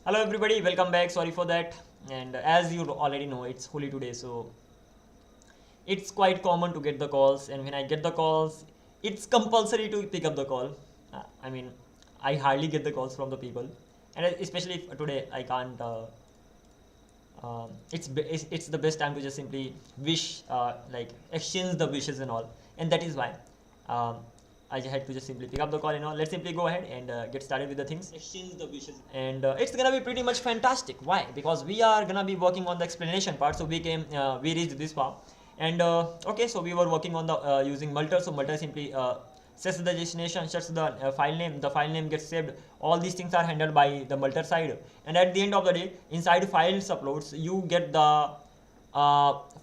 Hello everybody, welcome back. Sorry for that. And as you already know, it's Holi today, so it's quite common to get the calls. And when I get the calls, it's compulsory to pick up the call. I mean, I hardly get the calls from the people, and especially if today I can't. It's the best time to just simply wish, like exchange the wishes and all, and that is why. Um, I had to just simply pick up the call. Let's simply go ahead and get started with the things. Exchange the wishes. And it's gonna be pretty much fantastic. Why? Because we are gonna be working on the explanation part. So we reached this far, and okay. So we were working on the using multer. So multer simply sets the destination, sets the file name. The file name gets saved. All these things are handled by the multer side. And at the end of the day, inside files uploads, you get the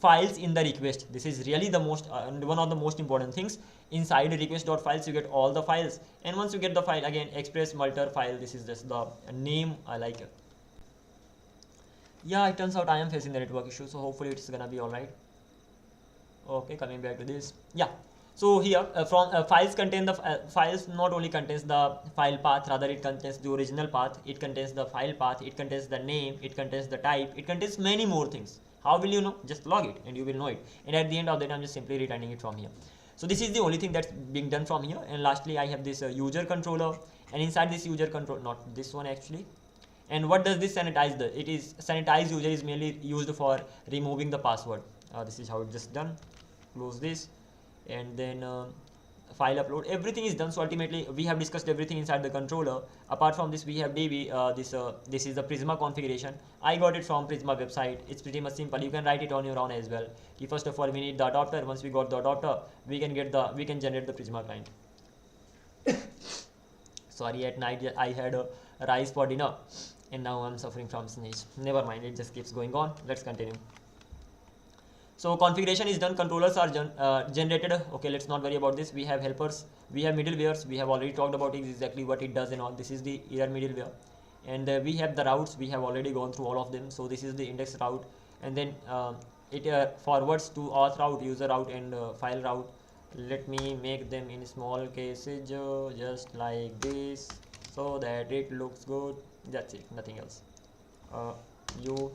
files in the request. This is really the most one of the most important things. Inside request.files you get all the files, and once you get the file, again express multer file, this is just the name. I like it. Yeah, it turns out I am facing the network issue, so hopefully it's gonna be all right. Okay, coming back to this. Yeah, so here from files contain the files not only contains the file path, rather it contains the original path, it contains the file path, it contains the name, it contains the type, it contains many more things. How will you know? Just log it and you will know it, and at the end of that I'm just simply returning it from here. So this is the only thing that's being done from here. And lastly I have this user controller, and inside this user control, not this one actually. And what does this sanitize? It is sanitize user is mainly used for removing the password. This is how it's just done. Close this, and then file upload, everything is done. So ultimately we have discussed everything inside the controller. Apart from this, we have DB. This is the Prisma configuration. I got it from Prisma website. It's pretty much simple. You can write it on your own as well. First of all, we need the adapter. Once we got the adapter, we can generate the Prisma client. Sorry, at night I had a rice for dinner, and now I'm suffering from sneeze. Never mind, it just keeps going on. Let's continue. So configuration is done, controllers are generated. Okay, let's not worry about this. We have helpers, we have middlewares. We have already talked about exactly what it does and all. This is the error middleware, and we have the routes. We have already gone through all of them. So this is the index route, and then it forwards to auth route, user route, and file route. Let me make them in small cases, just like this, so that it looks good. That's it, nothing else. You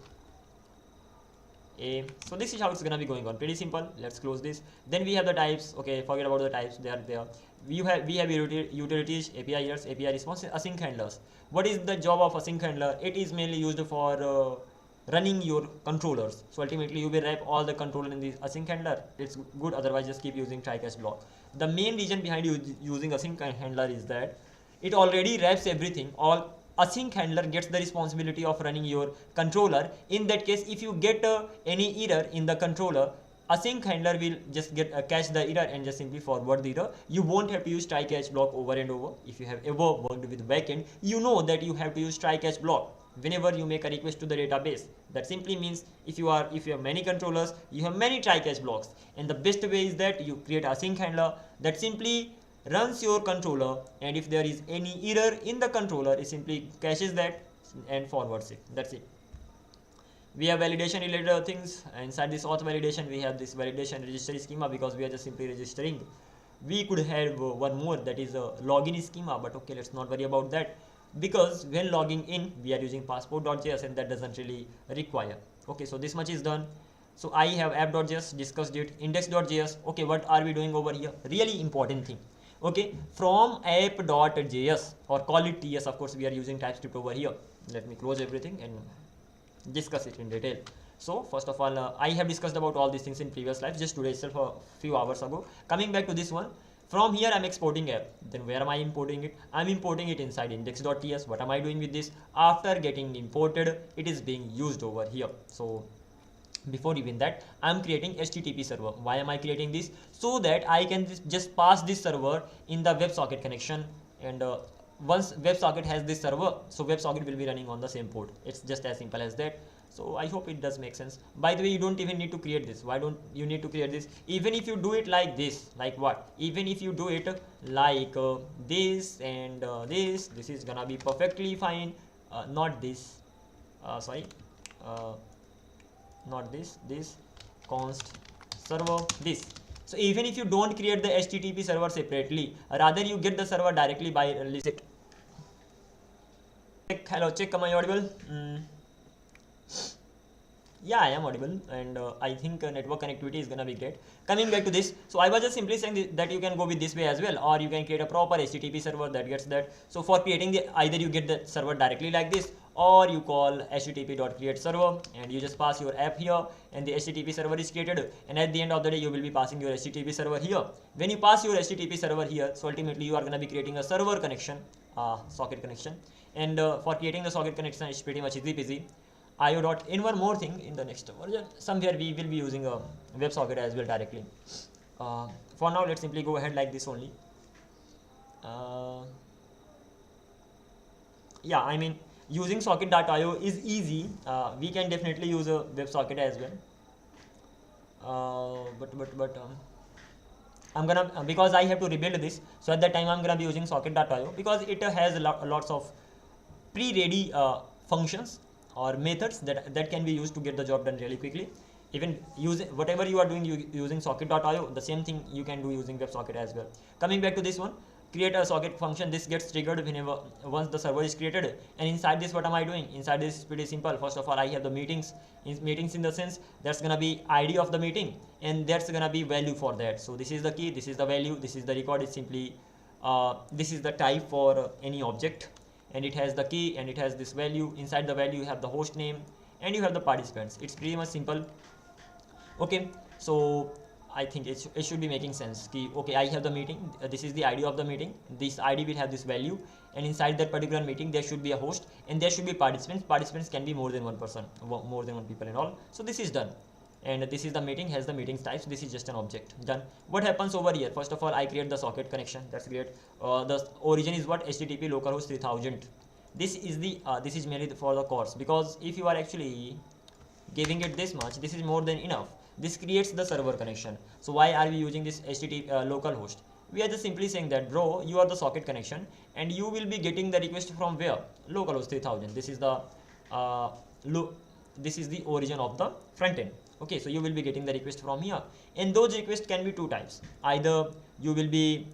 so this is how it's gonna be going on. Pretty simple. Let's close this. Then we have the types. Okay, forget about the types, they are there. We have utilities, API errors, API response, async handlers. What is the job of async handler? It is mainly used for running your controllers. So ultimately you will wrap all the controller in this async handler. It's good, otherwise just keep using try catch block. The main reason behind using async handler is that it already wraps everything. All async handler gets the responsibility of running your controller. In that case, if you get any error in the controller, async handler will just catch the error and just simply forward the error. You won't have to use try catch block over and over. If you have ever worked with backend, you know that you have to use try catch block whenever you make a request to the database. That simply means if you have many controllers, you have many try catch blocks, and the best way is that you create async handler that simply runs your controller, and if there is any error in the controller, it simply caches that and forwards it. That's it. We have validation related things. Inside this auth validation, we have this validation registry schema, because we are just simply registering. We could have one more, that is a login schema, but okay, let's not worry about that, because when logging in we are using passport.js, and that doesn't really require. Okay, so this much is done. So I have app.js, discussed it. Index.js. Okay, what are we doing over here? Really important thing. Okay, from app.js, or call it ts, of course we are using TypeScript over here. Let me close everything and discuss it in detail. So first of all, I have discussed about all these things in previous lives, just today itself, a few hours ago. Coming back to this one, from here I'm exporting app. Then where am I importing it? I'm importing it inside index.ts. What am I doing with this? After getting imported, it is being used over here. So before even that, I'm creating HTTP server. Why am I creating this? So that I can just pass this server in the WebSocket connection, and once WebSocket has this server, so WebSocket will be running on the same port. It's just as simple as that. So I hope it does make sense. By the way, you don't even need to create this. Why don't you need to create this? Even if you do it like this, like what? Even if you do it like this and this is gonna be perfectly fine. Not this. Sorry. Not this const server this. So even if you don't create the HTTP server separately, rather you get the server directly by Hello, check, am I audible? Yeah, I am audible, and I think network connectivity is gonna be great. Coming back to this, so I was just simply saying that you can go with this way as well, or you can create a proper HTTP server that gets that. So for creating the, either you get the server directly like this, or you call http.create server, and you just pass your app here, and the HTTP server is created. And at the end of the day, you will be passing your HTTP server here. When you pass your HTTP server here, so ultimately you are gonna be creating a server connection, socket connection, and for creating the socket connection, it's pretty much easy peasy. IO.in. One more thing, in the next version somewhere we will be using a WebSocket as well directly. For now, let's simply go ahead like this only. Yeah, I mean, using socket.io is easy. We can definitely use a WebSocket as well. But I'm gonna, because I have to rebuild this, so at that time I'm gonna be using socket.io because it has lots of pre-ready functions or methods that can be used to get the job done really quickly. Even using whatever you are doing using socket.io, the same thing you can do using WebSocket as well. Coming back to this one, create a socket function. This gets triggered whenever once the server is created. And inside this, what am I doing? Inside this is pretty simple. First of all, I have the meetings. Meetings in the sense that's gonna be ID of the meeting, and that's gonna be value for that. So this is the key, this is the value, this is the record. It's simply this is the type for any object, and it has the key and it has this value. Inside the value you have the host name and you have the participants. It's pretty much simple. Okay, so I think it should be making sense. Okay, I have the meeting, this is the ID of the meeting, this ID will have this value, and inside that particular meeting there should be a host and there should be participants. Participants can be more than one person, more than one people and all. So this is done, and this is the meeting, has the meetings types. This is just an object. Done. What happens over here? First of all, I create the socket connection. That's great. The origin is what? HTTP localhost 3000. This is the this is mainly for the course, because if you are actually giving it this much, this is more than enough. This creates the server connection. So why are we using this HTTP localhost? We are just simply saying that, bro, you are the socket connection and you will be getting the request from where? Localhost 3000. This is the this is the origin of the front end. Okay, so you will be getting the request from here, and those requests can be two types. Either you will be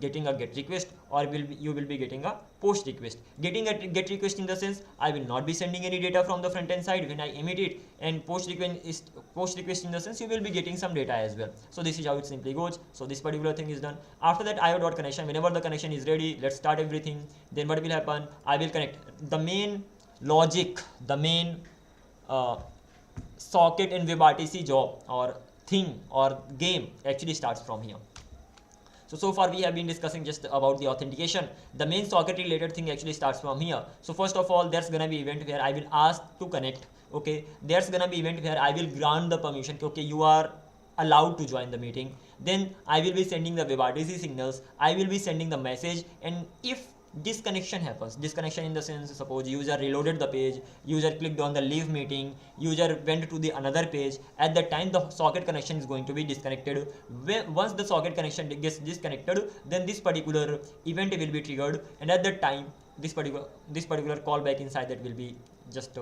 getting a get request, or you will be getting a post request. Getting a get request in the sense I will not be sending any data from the front end side when I emit it, and post request in the sense you will be getting some data as well. So this is how it simply goes. So this particular thing is done. After that, IO.connection. Whenever the connection is ready, let's start everything. Then what will happen? I will connect the main logic, the main socket and WebRTC job or thing or game actually starts from here. So far we have been discussing just about the authentication. The main socket related thing actually starts from here. So first of all, there's gonna be event where I will ask to connect. Okay, there's gonna be event where I will grant the permission. Okay, you are allowed to join the meeting. Then I will be sending the WebRTC signals. I will be sending the message, and if disconnection happens, disconnection in the sense, suppose user reloaded the page, user clicked on the leave meeting, user went to the another page, at that time the socket connection is going to be disconnected. Once the socket connection gets disconnected, then this particular event will be triggered, and at that time this particular callback inside that will be just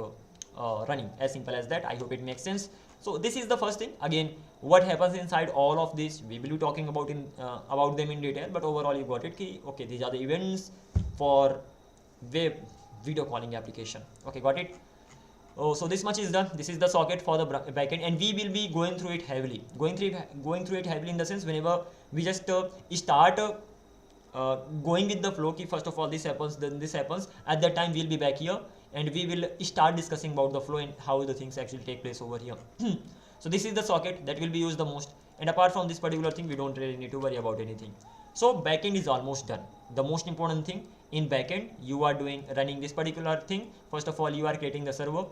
running. As simple as that. I hope it makes sense. So this is the first thing. Again, what happens inside all of this, we will be talking about about them in detail, but overall you got it. Okay, these are the events for web video calling application. Okay, got it. Oh, so this much is done. This is the socket for the backend, and we will be going through it heavily. Going through it heavily in the sense, whenever we just start going with the flow. First of all, this happens, then this happens. At that time, we'll be back here, and we will start discussing about the flow and how the things actually take place over here. So this is the socket that will be used the most, and apart from this particular thing, we don't really need to worry about anything. So backend is almost done. The most important thing in backend, you are running this particular thing. First of all, you are creating the server.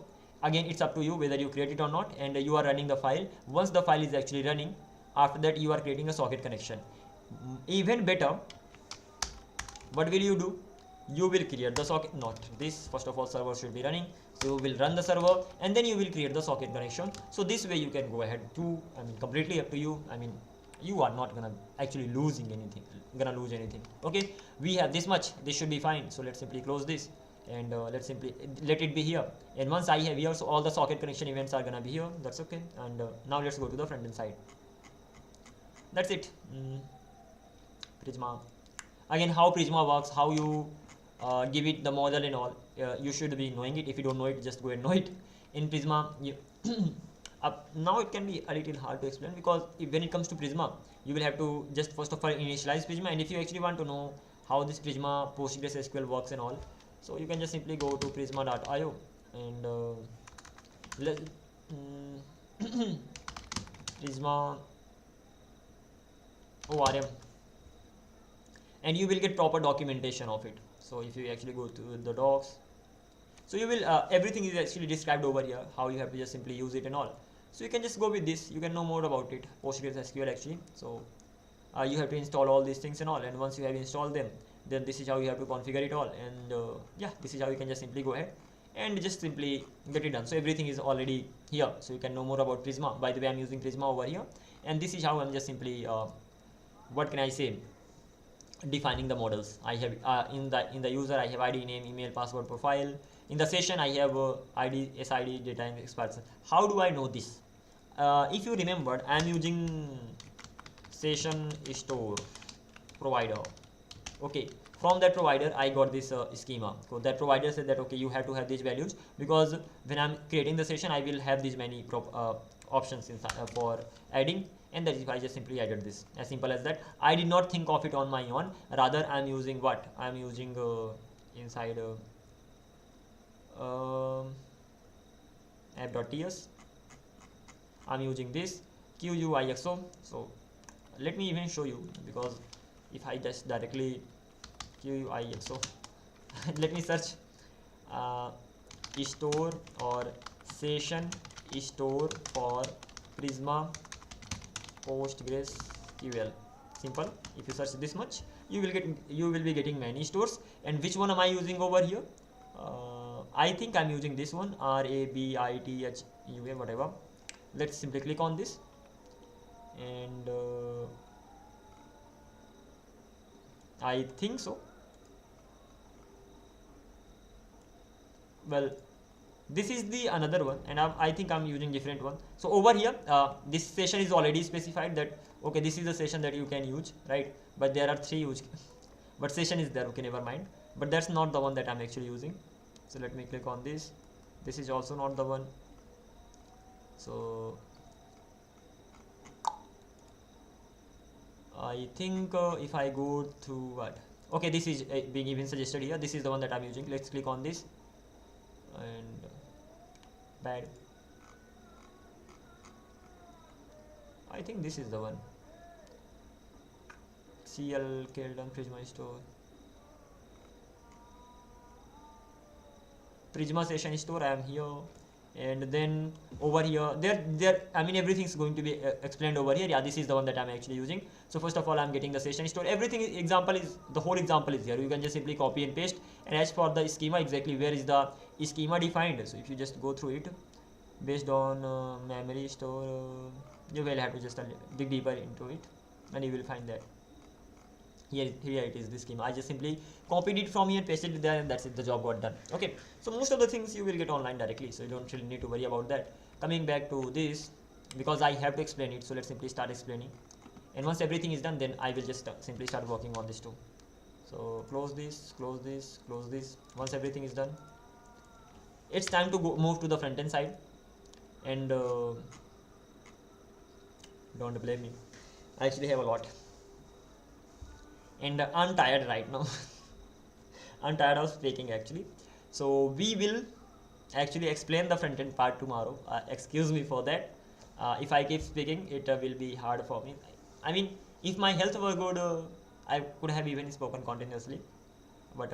Again, it's up to you whether you create it or not, and you are running the file. Once the file is actually running, after that you are creating a socket connection. Even better, what will you do? You will create the socket, not this. First of all, server should be running, so you will run the server and then you will create the socket connection. So this way you can go ahead to, I mean, completely up to you. I mean, you are not gonna actually lose anything. Okay, we have this much. This should be fine. So let's simply close this, and let's simply let it be here. And once I have here, so all the socket connection events are gonna be here. That's okay. And now let's go to the front end side. That's it. Prisma. Again, how Prisma works, how you give it the model and all. you should be knowing it. If you don't know it, just go and know it. In Prisma, you now it can be a little hard to explain, because when it comes to Prisma, you will have to just first of all initialize Prisma, and if you actually want to know how this Prisma PostgreSQL works and all, so you can just simply go to prisma.io and let Prisma ORM, and you will get proper documentation of it. So if you actually go to the docs, so you will everything is actually described over here, how you have to just simply use it and all. So you can just go with this, you can know more about it, PostgreSQL actually. So you have to install all these things and all, and once you have installed them, then this is how you have to configure it all, and yeah, this is how you can just simply go ahead and just simply get it done. So everything is already here, so you can know more about Prisma. By the way, I'm using Prisma over here, and this is how I'm just simply what can I say, defining the models. I have in the user I have ID, name, email, password, profile. In the session I have ID, SID, data and experts. How do I know this? If you remembered, I am using session store provider. Okay, from that provider I got this schema. So that provider said that okay, you have to have these values, because when I'm creating the session I will have these many options inside for adding, and that is why I just simply added this. As simple as that. I did not think of it on my own, rather I'm using what I'm using inside app.ts. I'm using this QUIXO. So let me even show you, because if I just directly QUIXO let me search store or session store for Prisma PostgreSQL. Simple. If you search this much, you will be getting many stores. And which one am I using over here? I think I'm using this one, RABITHUA, whatever. Let's simply click on this, and I think so. Well, this is the another one, and I think I'm using different one. So over here this session is already specified that okay, this is the session that you can use, right? But there are 3 use but session is there, okay, never mind. But that's not the one that I'm actually using. So let me click on this. This is also not the one. So I think if I go to what, okay, this is being even suggested here. This is the one that I'm using. Let's click on this, and bad, I think this is the one. CL Keldon Prisma store, Prisma session store. I am here, and then over here there I mean everything's going to be explained over here. Yeah, this is the one that I'm actually using. So first of all, I'm getting the session store. Everything example is, the whole example is here. You can just simply copy and paste. And as for the schema, exactly where is the schema defined? So if you just go through it based on memory store, you will have to just dig deeper into it, and you will find that here it is, this schema. I just simply copied it from here, pasted it there, and that's it, the job got done. Okay, so most of the things you will get online directly, so you don't really need to worry about that. Coming back to this, because I have to explain it, so let's simply start explaining. And once everything is done, then I will just simply start working on this too. So close this, close this, close this. Once everything is done, it's time to move to the front end side. And don't blame me, I actually have a lot, and I'm tired right now. I'm tired of speaking actually. So we will actually explain the front end part tomorrow. Excuse me for that. If I keep speaking, it will be hard for me. I mean, if my health were good, I could have even spoken continuously. But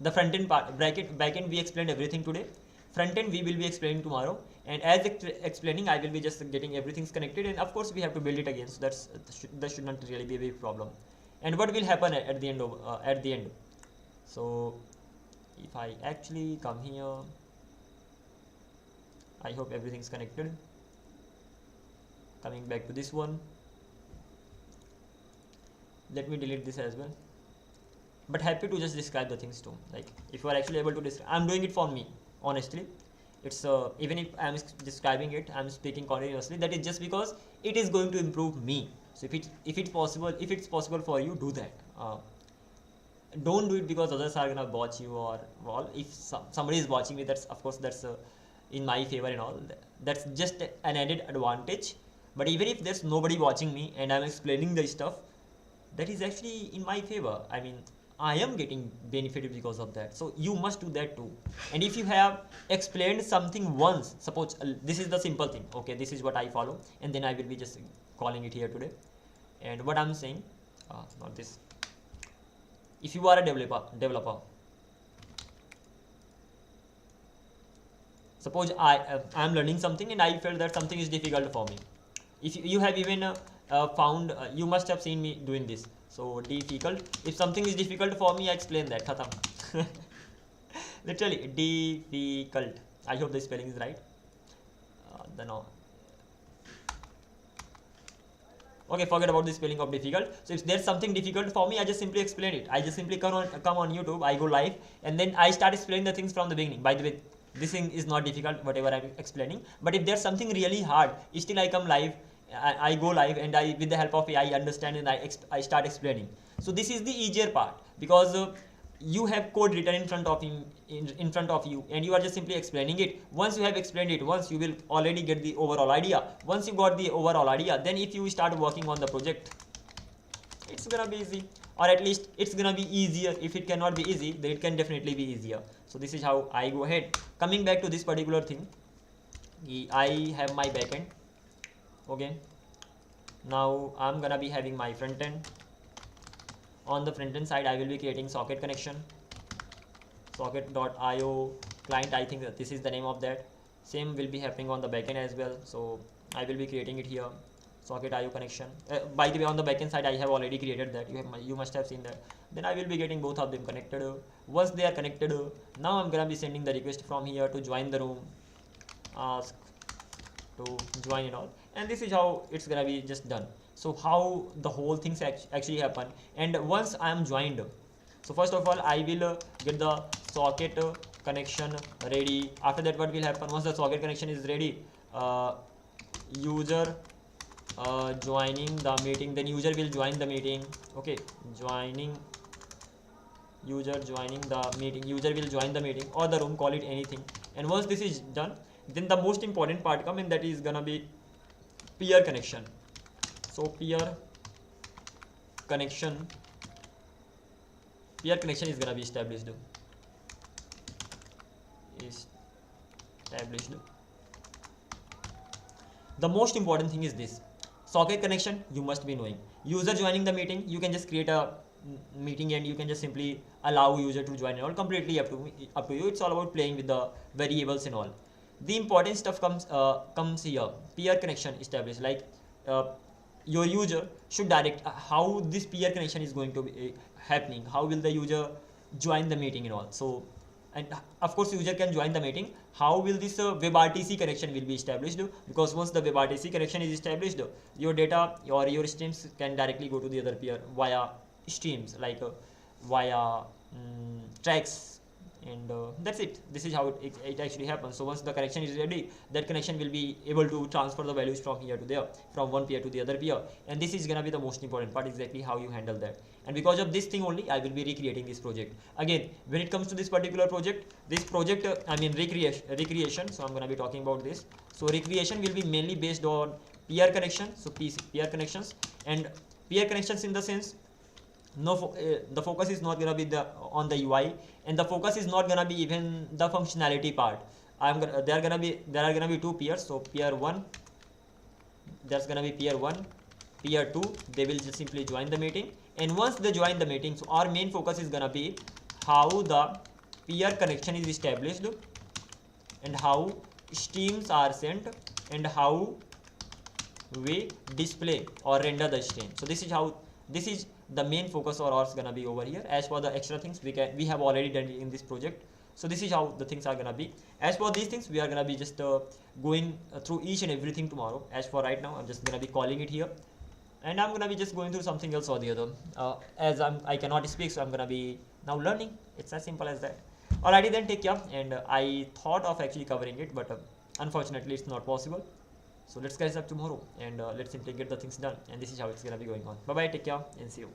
the front end part, back end, we explained everything today. Front end we will be explaining tomorrow, and as explaining, I will be just getting everything's connected, and of course we have to build it again. So that should not really be a big problem. And what will happen at the end? So if I actually come here, I hope everything's connected. Coming back to this one, let me delete this as well. But happy to just describe the things too. Like if you are actually able to describe, I'm doing it for me, honestly. It's even if I'm describing it, I'm speaking continuously. That is just because it is going to improve me. So if it's possible for you, do that. don't do it because others are gonna watch you, or well, if somebody is watching me, that's of course that's in my favor and all. That's just an added advantage. But even if there's nobody watching me and I'm explaining the stuff, that is actually in my favor. I mean, I am getting benefited because of that. So you must do that too. And if you have explained something once, suppose this is the simple thing. Okay, this is what I follow, and then I will be just calling it here today. And what I'm saying, not this. If you are a developer, suppose I am learning something and I felt that something is difficult for me. If you have even found, you must have seen me doing this. So difficult. If something is difficult for me, I explain that. Khatam. Literally difficult. I hope the spelling is right. Okay, forget about the spelling of difficult. So if there's something difficult for me, I just simply explain it. I just simply come on YouTube, I go live, and then I start explaining the things from the beginning. By the way, this thing is not difficult, whatever I'm explaining. But if there's something really hard, still I come live, I go live, and I, with the help of AI, understand, and I start explaining. So this is the easier part, because you have code written in front of you, and you are just simply explaining it. Once you have explained it once, you will already get the overall idea. Once you got the overall idea, then if you start working on the project, it's gonna be easy, or at least it's gonna be easier. If it cannot be easy, then it can definitely be easier. So this is how I go ahead. Coming back to this particular thing, I have my backend. Okay, now I'm gonna be having my front end. On the front end side, I will be creating socket connection, socket.io client. I think that this is the name of that. Same will be happening on the backend as well. So I will be creating it here, socket.io connection. By the way, on the backend side, I have already created that. You must have seen that. Then I will be getting both of them connected. Once they are connected, now I'm gonna be sending the request from here to join the room, ask to join and all. And this is how it's gonna be just done. So how the whole things actually happen. And once I am joined, so first of all, I will get the socket connection ready. After that, what will happen? Once the socket connection is ready, user joining the meeting, then user will join the meeting. Okay, user joining the meeting, user will join the meeting or the room, call it anything. And once this is done, then the most important part come in, that is gonna be peer connection. So peer connection is gonna be established. The most important thing is this: socket connection you must be knowing. User joining the meeting, you can just create a meeting and you can just simply allow user to join and all. Completely up to you. It's all about playing with the variables and all. The important stuff comes here. Peer connection established, like your user should direct how this peer connection is going to be happening. How will the user join the meeting and all? So, and of course user can join the meeting. How will this WebRTC connection will be established? Because once the WebRTC connection is established, your data or your streams can directly go to the other peer via streams, like via tracks. And that's it. This is how it actually happens. So once the connection is ready, that connection will be able to transfer the values from here to there, from one peer to the other peer. And this is gonna be the most important part, exactly how you handle that. And because of this thing only, I will be recreating this project. Again, when it comes to this particular project, recreation. So I'm gonna be talking about this. So recreation will be mainly based on peer connection. So peer connections, and peer connections in the sense, the focus is not gonna be on the UI, and the focus is not gonna be even the functionality part. There are gonna be two peers. So peer 1, there's gonna be peer 1, peer 2. They will just simply join the meeting, and once they join the meeting, so our main focus is gonna be how the peer connection is established, and how streams are sent, and how we display or render the stream. So this is the main focus for ours gonna be over here. As for the extra things, we have already done in this project. So this is how the things are gonna be. As for these things, we are gonna be just going through each and everything tomorrow. As for right now, I'm just gonna be calling it here, and I'm gonna be just going through something else or the other. As I cannot speak, so I'm gonna be now learning. It's as simple as that. Alrighty then, take care. And I thought of actually covering it, but unfortunately it's not possible. So let's catch up tomorrow, and let's simply get the things done. And this is how it's gonna be going on. Bye bye, take care, and see you.